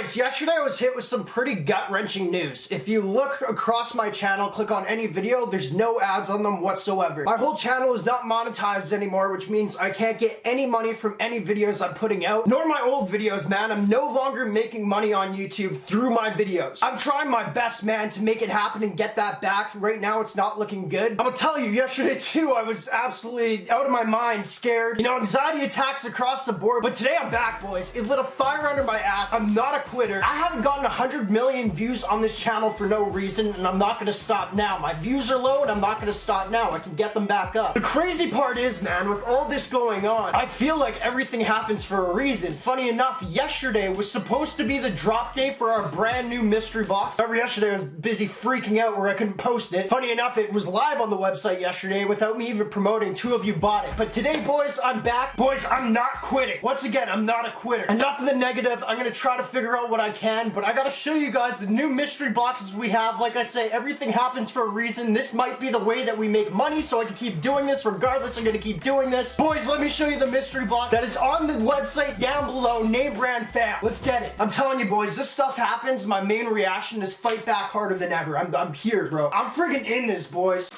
Boys, yesterday I was hit with some pretty gut-wrenching news. If you look across my channel, click on any video, there's no ads on them whatsoever. My whole channel is not monetized anymore, which means I can't get any money from any videos I'm putting out, nor my old videos, man. I'm no longer making money on YouTube through my videos. I'm trying my best, man, to make it happen and get that back. Right now, it's not looking good. I'm gonna tell you, yesterday too, I was absolutely out of my mind, scared. You know, anxiety attacks across the board, but today I'm back, boys. It lit a fire under my ass. I'm not a quitter. I haven't gotten 100 million views on this channel for no reason, and I'm not gonna stop now. My views are low, and I'm not gonna stop now. I can get them back up. The crazy part is, man, with all this going on, I feel like everything happens for a reason. Funny enough, yesterday was supposed to be the drop day for our brand new mystery box. However, yesterday I was busy freaking out where I couldn't post it. Funny enough, it was live on the website yesterday without me even promoting. 2 of you bought it. But today, boys, I'm back. Boys, I'm not quitting. Once again, I'm not a quitter. Enough of the negative. I'm gonna try to figure out what I can, but I gotta show you guys the new mystery boxes we have. Like I say, everything happens for a reason. This might be the way that we make money, so I can keep doing this. Regardless, I'm gonna keep doing this. Boys, let me show you the mystery box that is on the website down below, name brand fam. Let's get it. I'm telling you, boys, this stuff happens. My main reaction is fight back harder than ever. I'm here, bro. I'm friggin' in this, boys.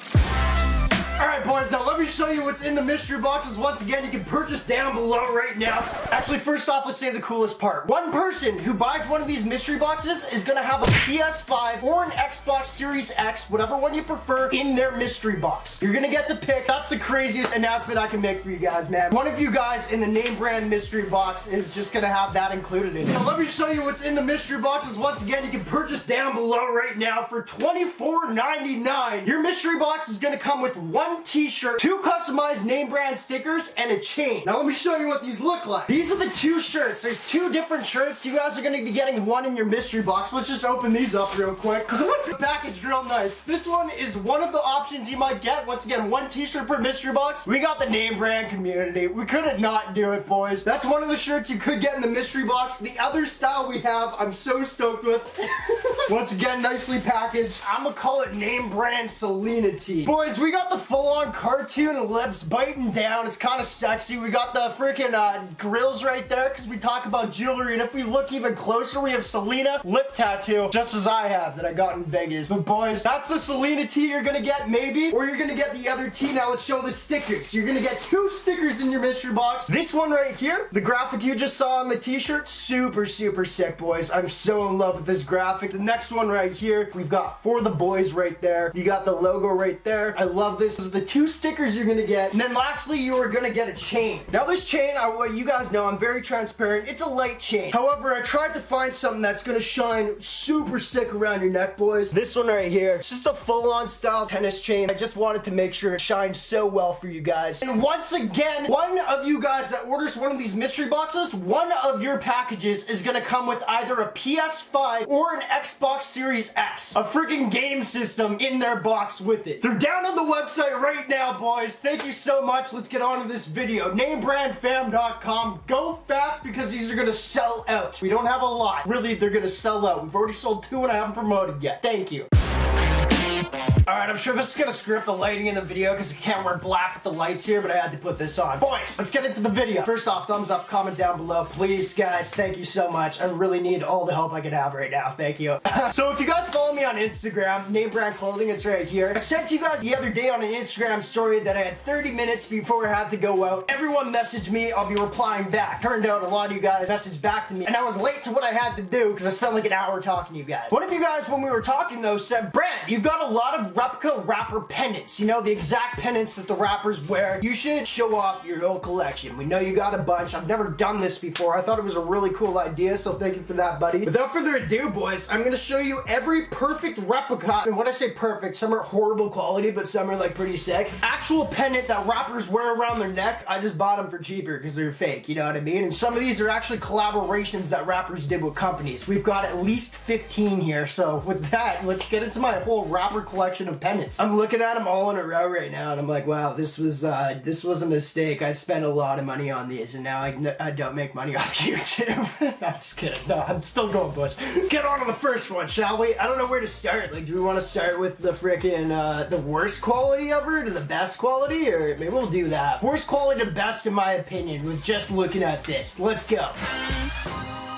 Alright, boys, now let me show you what's in the mystery boxes. Once again, you can purchase down below right now. Actually, first off, let's say the coolest part. One person who buys one of these mystery boxes is gonna have a PS5 or an Xbox Series X, whatever one you prefer, in their mystery box. You're gonna get to pick. That's the craziest announcement I can make for you guys, man. One of you guys in the name brand mystery box is just gonna have that included in it. Now, let me show you what's in the mystery boxes. Once again, you can purchase down below right now for $24.99. Your mystery box is gonna come with one t-shirt, 2 customized name brand stickers, and a chain. Now let me show you what these look like. These are the 2 shirts. There's 2 different shirts. You guys are going to be getting one in your mystery box. Let's just open these up real quick. The package real nice. This one is one of the options you might get. Once again, 1 t-shirt per mystery box. We got the name brand community. We couldn't not do it, boys. That's one of the shirts you could get in the mystery box. The other style we have, I'm so stoked with. Once again, nicely packaged. I'm gonna call it name brand Selena T. Boys, we got the full-on cartoon and lips biting down. It's kind of sexy. We got the freaking grills right there because we talk about jewelry, and if we look even closer, we have Selena lip tattoo, just as I have that I got in Vegas. But boys, that's the Selena tee you're gonna get, maybe, or you're gonna get the other tee. Now let's show the stickers. You're gonna get 2 stickers in your mystery box. This one right here, the graphic you just saw on the t-shirt, super sick, boys. I'm so in love with this graphic. The next one right here, we've got for the boys right there. You got the logo right there. I love this. This is the 2 stickers you're gonna get. And then lastly, you are gonna get a chain. Now this chain, you guys know, I'm very transparent. It's a light chain. However, I tried to find something that's gonna shine super sick around your neck, boys. This one right here, it's just a full-on style tennis chain. I just wanted to make sure it shines so well for you guys. And once again, one of you guys that orders one of these mystery boxes, one of your packages is gonna come with either a PS5 or an Xbox Series X. A freaking game system in their box with it. They're down on the website right now, boys. Thank you so much. Let's get on to this video. Namebrandfam.com. Go fast because these are gonna sell out. We don't have a lot. Really, they're gonna sell out. We've already sold 2 and I haven't promoted yet. Thank you. Alright, I'm sure this is gonna screw up the lighting in the video because I can't wear black with the lights here, but I had to put this on. Boys, let's get into the video. First off, thumbs up, comment down below. Please, guys, thank you so much. I really need all the help I can have right now. Thank you. So if you guys follow me on Instagram, name brand clothing, it's right here. I sent you guys the other day on an Instagram story that I had 30 minutes before I had to go out. Everyone messaged me, I'll be replying back. Turned out a lot of you guys messaged back to me, and I was late to what I had to do because I spent like an hour talking to you guys. One of you guys, when we were talking though, said, Brad, you've got a lot of replica rapper pendants. You know, the exact pendants that the rappers wear. You should show off your whole collection. We know you got a bunch. I've never done this before. I thought it was a really cool idea, so thank you for that, buddy. Without further ado, boys, I'm gonna show you every perfect replica. And when I say perfect, some are horrible quality, but some are like pretty sick. Actual pendant that rappers wear around their neck. I just bought them for cheaper because they're fake, you know what I mean? And some of these are actually collaborations that rappers did with companies. We've got at least 15 here, so with that, let's get into my whole rapper collection of pendants. I'm looking at them all in a row right now, and I'm like, wow, this was a mistake. I spent a lot of money on these, and now I don't make money off YouTube. I'm just kidding. No, I'm still going, boys. Get on to the first one, shall we? I don't know where to start. Like, do we want to start with the freaking the worst quality of it, or the best quality, or maybe we'll do that. Worst quality to best, in my opinion, with just looking at this. Let's go.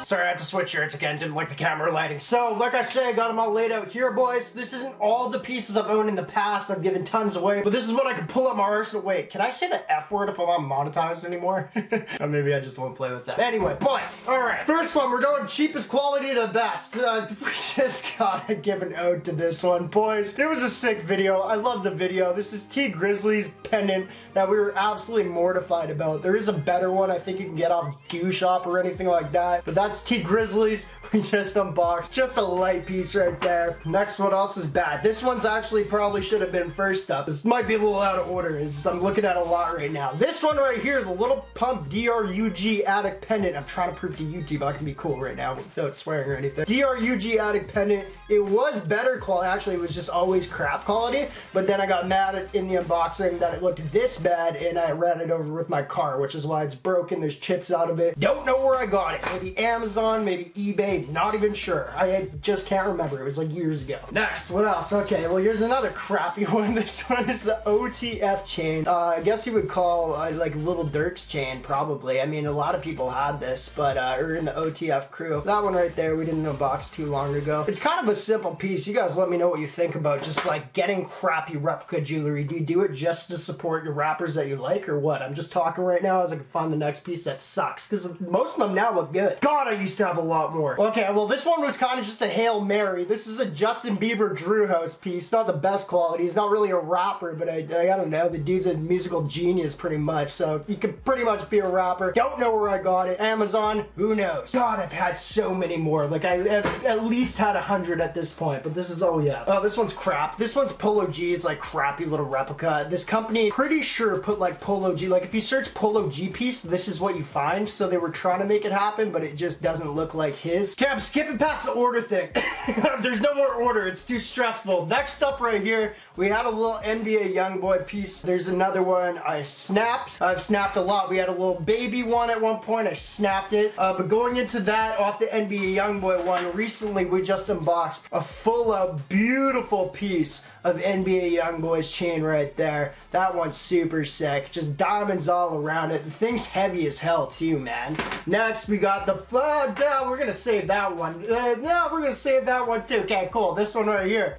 Sorry, I had to switch shirts again, didn't like the camera lighting. So, like I say, I got them all laid out here, boys. This isn't all the pieces I've owned in the past. I've given tons away, but this is what I can pull up my arsenal. Wait, can I say the F word if I'm not monetized anymore? Or maybe I just won't play with that. Anyway, boys, all right. First one, we're going cheapest quality to best. We just gotta give an ode to this one, boys. It was a sick video. I love the video. This is T Grizzly's pendant that we were absolutely mortified about. There is a better one I think you can get off Q Shop or anything like that, but that's T Grizzly's. We just unboxed. Just a light piece right there. Next, what else is bad? This one's actually probably should have been first up. This might be a little out of order. I'm looking at a lot right now. This one right here, the Little Pump DRUG Attic Pendant. I'm trying to prove to YouTube I can be cool right now without swearing or anything. DRUG Attic Pendant. It was better quality. Actually, it was just always crap quality, but then I got mad in the unboxing that it looked this bad and I ran it over with my car, which is why it's broken. There's chips out of it. Don't know where I got it. Maybe Amazon, maybe eBay. Not even sure. I just can't remember. It was like years ago. Next, what else? Okay, well here's another crappy one. This one is the Otf Chain. I guess you would call like Little Dirk's chain, probably. I mean, a lot of people had this, but or in the OTF crew. That one right there, we didn't unbox too long ago. It's kind of a simple piece. You guys let me know what you think about just like getting crappy replica jewelry. Do you do it just to support your rappers that you like or what? I'm just talking right now as I can find the next piece that sucks because most of them now look good. God, I used to have a lot more. Okay, well this one was kind of just a Hail Mary. This is a Justin Bieber Drew House piece. Not the best quality. He's not really a rapper, but I don't know. The dude's a musical genius pretty much, so he could pretty much be a rapper. Don't know where I got it. Amazon, who knows? God, I've had so many more. Like I at least had 100 at this point, but this is all we have. Oh, this one's crap. This one's Polo G's like crappy little replica. This company, pretty sure put like Polo G, like if you search Polo G piece, this is what you find. So they were trying to make it happen, but it just doesn't look like his. Okay, I'm skipping past the order thing. There's no more order. It's too stressful. Next up right here, we had a little NBA Youngboy piece. There's another one I snapped. I've snapped a lot. We had a little baby one at one point. I snapped it. But going into that off the NBA Youngboy one, recently we just unboxed a full out beautiful piece of NBA Youngboy's chain right there. That one's super sick. Just diamonds all around it. The thing's heavy as hell too, man. Next, we got the, no, we're gonna save that one. No, we're gonna save that one too. Okay, cool. This one right here.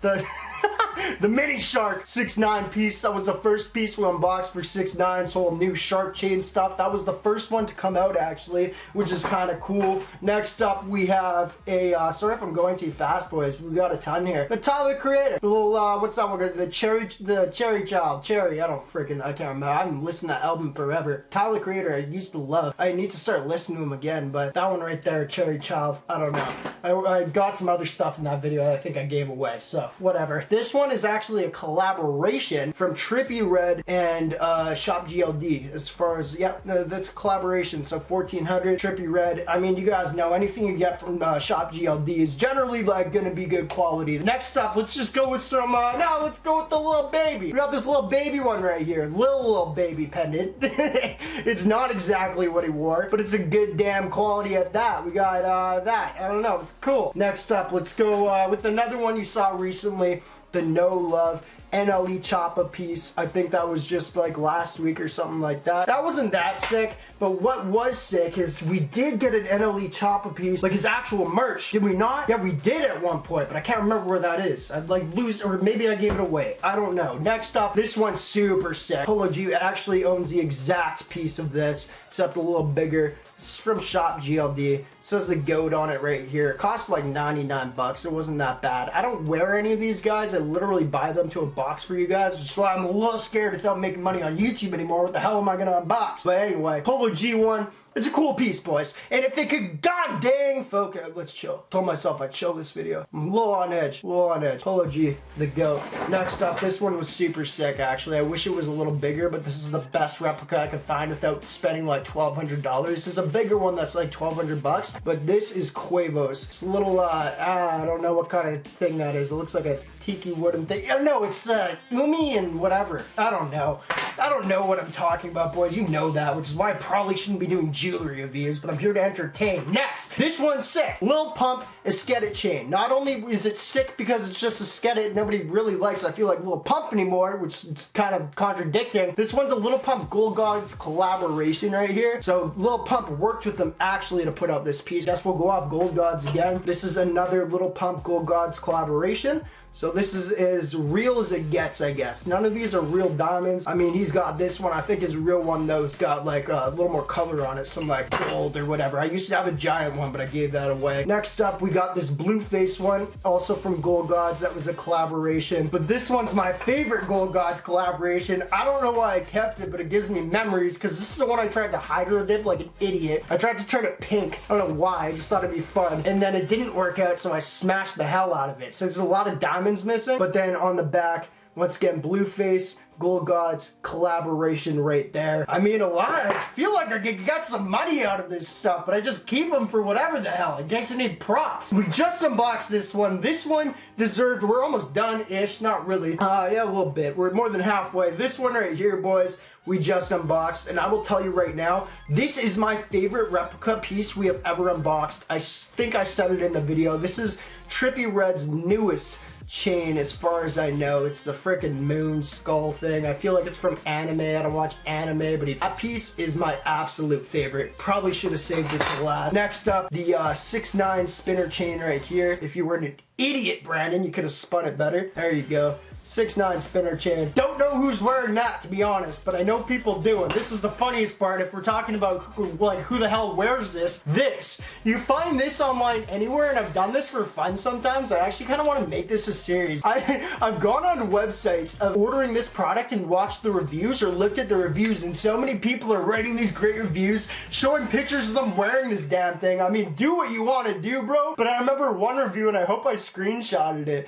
The Mini Shark 6'9" piece. That was the first piece we unboxed for 6'9", so new shark chain stuff. That was the first one to come out actually, which is kind of cool. Next up we have a, sorry if I'm going too fast boys, we got a ton here. The Tyler Creator. The little, what's that one? The Cherry Child. Cherry, I can't remember. I haven't listened to that album forever. Tyler Creator, I used to love. I need to start listening to him again, but that one right there, Cherry Child, I don't know. I got some other stuff in that video that I think I gave away, so whatever. This one is actually a collaboration from Trippie Red and Shop GLD. As far as, yeah, no, that's a collaboration. So 1400 Trippie Red. I mean, you guys know anything you get from Shop GLD is generally like gonna be good quality. Next up, let's just go with some, now let's go with the little baby. We got this little baby one right here. Little baby pendant. It's not exactly what he wore, but it's a good damn quality at that. We got that. I don't know, it's cool. Next up, let's go with another one you saw recently. The No Love NLE Choppa piece. I think that was just like last week or something like that. That wasn't that sick, but what was sick is we did get an NLE Choppa piece, like his actual merch. Did we not? Yeah, we did at one point, but I can't remember where that is. I'd like lose, or maybe I gave it away. I don't know. Next up, this one's super sick. Polo G actually owns the exact piece of this, except a little bigger. This is from Shop GLD. It says the goat on it right here. It cost like 99 bucks. It wasn't that bad. I don't wear any of these guys. I literally buy them to a box for you guys, which is why I'm a little scared without making money on YouTube anymore. What the hell am I gonna unbox? But anyway, Polo G1. It's a cool piece, boys. And if it could, god dang, focus. Let's chill. Told myself I'd chill this video. I'm a little on edge. Polo G, the goat. Next up, this one was super sick, actually. I wish it was a little bigger, but this is the best replica I could find without spending like $1,200. There's a bigger one that's like 1,200 bucks, but this is Quavo's. It's a little, I don't know what kind of thing that is. It looks like a tiki wooden thing. Oh, no, it's umi and whatever. I don't know. I don't know what I'm talking about, boys. You know that, which is why I probably shouldn't be doing jewelry reviews, but I'm here to entertain. Next, this one's sick. Lil Pump Eskedit chain. Not only is it sick because it's just Eskedit, nobody really likes, I feel like, Lil Pump anymore, which is kind of contradicting. This one's a Lil Pump Gold Gods collaboration right here. So Lil Pump worked with them actually to put out this piece. Guess we'll go off Gold Gods again. This is another Lil Pump Gold Gods collaboration. So this is as real as it gets, I guess. None of these are real diamonds. I mean, he's got this one. I think his real one, though, has got like a little more color on it. Some like gold or whatever. I used to have a giant one, but I gave that away. Next up, we got this blueface one, also from Gold Gods. That was a collaboration. But this one's my favorite Gold Gods collaboration. I don't know why I kept it, but it gives me memories because this is the one I tried to hydro dip like an idiot. I tried to turn it pink. I don't know why. I just thought it'd be fun. And then it didn't work out, so I smashed the hell out of it. So there's a lot of diamonds missing, but then on the back, once again, blueface, Gold Gods collaboration right there. I mean, a lot. I feel like I could get some money out of this stuff, but I just keep them for whatever the hell. I guess I need props. We just unboxed this one. This one deserved, we're almost done-ish, not really. Yeah, a little bit. We're more than halfway. This one right here, boys, we just unboxed, and I will tell you right now, this is my favorite replica piece we have ever unboxed. I think I said it in the video. This is Trippie Red's newest chain as far as I know. It's the frickin' moon skull thing. I feel like it's from anime. I don't watch anime, but that piece is my absolute favorite. Probably should have saved it to last. Next up, the 6ix9ine spinner chain right here. If you were an idiot, Brandon, you could have spun it better. There you go. 6ix9ine spinner chain. Don't know who's wearing that, to be honest, but I know people do. And this is the funniest part. If we're talking about who the hell wears this, you find this online anywhere, and I've done this for fun sometimes. I actually kind of want to make this a series. I've gone on websites of ordering this product and watched the reviews or looked at the reviews, and so many people are writing these great reviews, showing pictures of them wearing this damn thing. I mean, do what you want to do, bro. But I remember one review, and I hope I screenshotted it.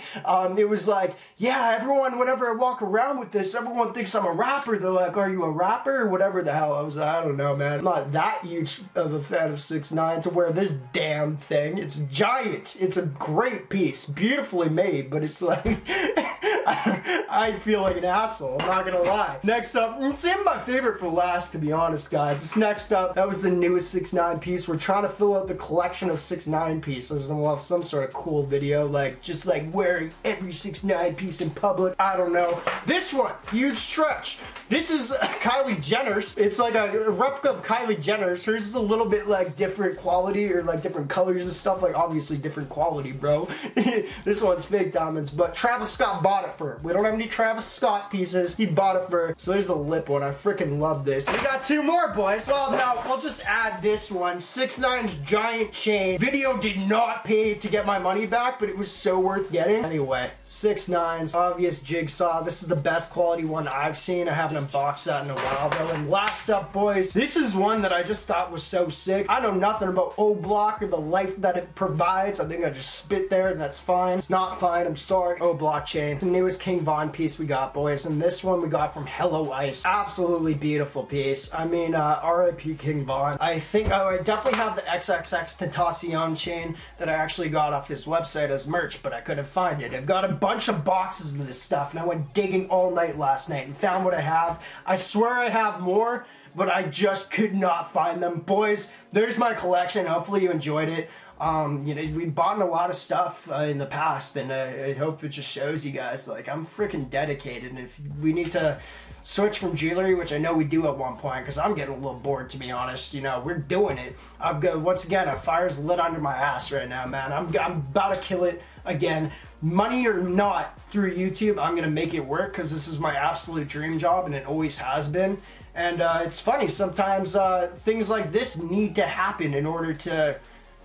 It was like, yeah, everyone, whenever I walk around with this, everyone thinks I'm a rapper. They're like, are you a rapper? Or whatever the hell. I was like, I don't know, man. I'm not that huge of a fan of 6ix9ine to wear this damn thing. It's giant. It's a great piece. Beautifully made, but it's like, I feel like an asshole. I'm not gonna lie. Next up, it's in my favorite for last, to be honest, guys. This next up, that was the newest 6ix9ine piece. We're trying to fill out the collection of 6ix9ine pieces, and we'll have some sort of cool video, like, just like wearing every 6ix9ine piece in public. I don't know. This one, huge stretch. This is Kylie Jenner's. It's like a replica of Kylie Jenner's. Hers is a little bit like different quality or like different colors and stuff. Like obviously different quality, bro. This one's fake diamonds, but Travis Scott bought it for her. We don't have any Travis Scott pieces. He bought it for her. So there's the lip one. I freaking love this. We got two more, boys. Well, now I'll just add this one. 6ix9ine's giant chain. Video did not pay to get my money back, but it was so worth getting. Anyway, 6ix9ine's obvious jigsaw. This is the best quality one I've seen. I haven't unboxed that in a while though. And last up, boys, this is one that I just thought was so sick. I know nothing about O-Block or the life that it provides. I think I just spit there and that's fine. It's not fine, I'm sorry. O-Block chain. It's the newest King Von piece we got, boys. And this one we got from Hello Ice. Absolutely beautiful piece. I mean, RIP King Von. I think, I definitely have the XXX Tentacion chain that I actually got off his website as merch, but I couldn't find it. I've got a bunch of boxes of this stuff, and I went digging all night last night and found what I have. I swear I have more, but I just could not find them. Boys, there's my collection. Hopefully you enjoyed it. You know, we've bought a lot of stuff in the past, and I hope it just shows you guys, like, I'm freaking dedicated. And if we need to switch from jewelry, which I know we do at one point, because I'm getting a little bored, to be honest, you know, we're doing it. I've got, once again, a fire's lit under my ass right now, man. I'm about to kill it again. Money or not, through YouTube, I'm gonna make it work, because this is my absolute dream job, and it always has been. And it's funny, sometimes things like this need to happen in order to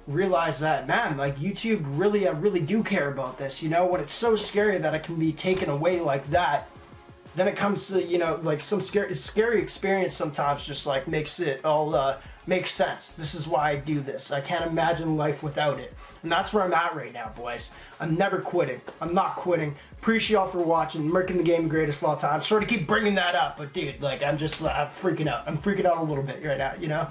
realize that, man, like, YouTube really, I really do care about this, you know. When it's so scary that it can be taken away like that, then it comes to, you know, like, some scary experience sometimes just like makes it all make sense. This is why I do this. I can't imagine life without it. And that's where I'm at right now, boys. I'm never quitting. I'm not quitting. Appreciate y'all for watching. Merkin the Game, greatest of all time. Sort of keep bringing that up, but dude, like, I'm freaking out. I'm freaking out a little bit right now, you know?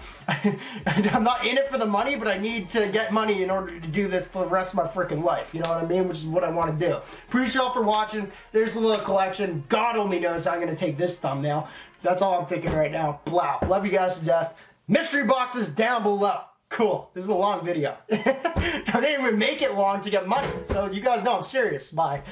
I'm not in it for the money, but I need to get money in order to do this for the rest of my freaking life, you know what I mean? Which is what I want to do. Appreciate y'all for watching. There's a little collection. God only knows how I'm going to take this thumbnail. That's all I'm thinking right now. Blah. Love you guys to death. Mystery boxes down below. Cool. This is a long video. I didn't even make it long to get money, so you guys know I'm serious. Bye.